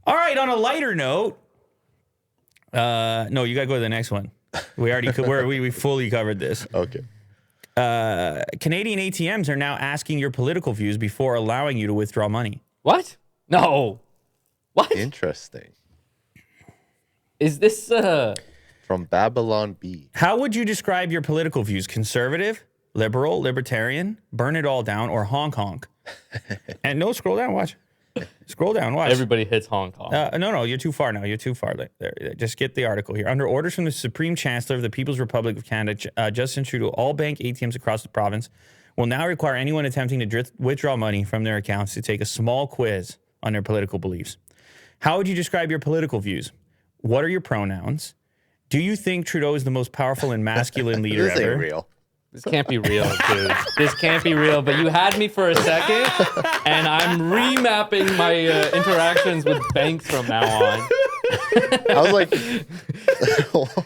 All right, on a lighter note, no, you got to go to the next one. We already we fully covered this. Okay. Canadian ATMs are now asking your political views before allowing you to withdraw money. What? No. What? Interesting. Is this From Babylon B. How would you describe your political views? Conservative, liberal, libertarian, burn it all down, or honk honk? And no, scroll down, watch. Scroll down, watch. everybody hits Hong Kong? No, you're too far now. You're too far. There. Just get the article here. Under orders from the Supreme Chancellor of the People's Republic of Canada, Justin Trudeau, all bank ATMs across the province will now require anyone attempting to withdraw money from their accounts to take a small quiz on their political beliefs. How would you describe your political views? What are your pronouns? Do you think Trudeau is the most powerful and masculine leader This ever? ain't real. This can't be real, dude. This can't be real. But you had me for a second, and I'm remapping my interactions with banks from now on. I was like,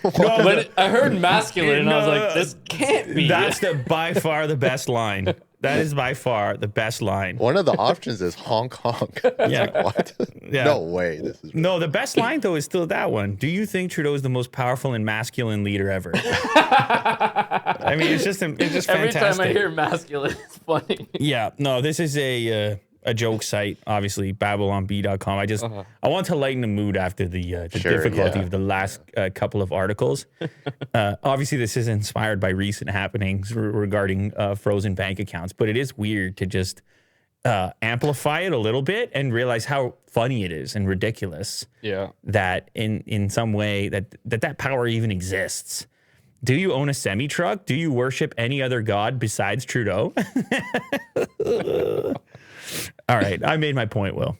But I heard masculine, and I was like, this can't be. That's by far the best line. That is by far the best line. one of the options is Hong Kong. Yeah. What? Yeah. No way. This is real. No, the best line though is still that one. Do you think Trudeau is the most powerful and masculine leader ever? I mean, it's just Every fantastic. time I hear masculine, it's funny. Yeah, no, this is a joke site, obviously, babylonb.com. I want to lighten the mood after the Sure, difficulty yeah. of the last couple of articles. Obviously, this is inspired by recent happenings regarding frozen bank accounts, but it is weird to just amplify it a little bit and realize how funny it is and ridiculous Yeah. that in some way that power even exists. Do you own a semi-truck? Do you worship any other god besides Trudeau? All right, I made my point, Will.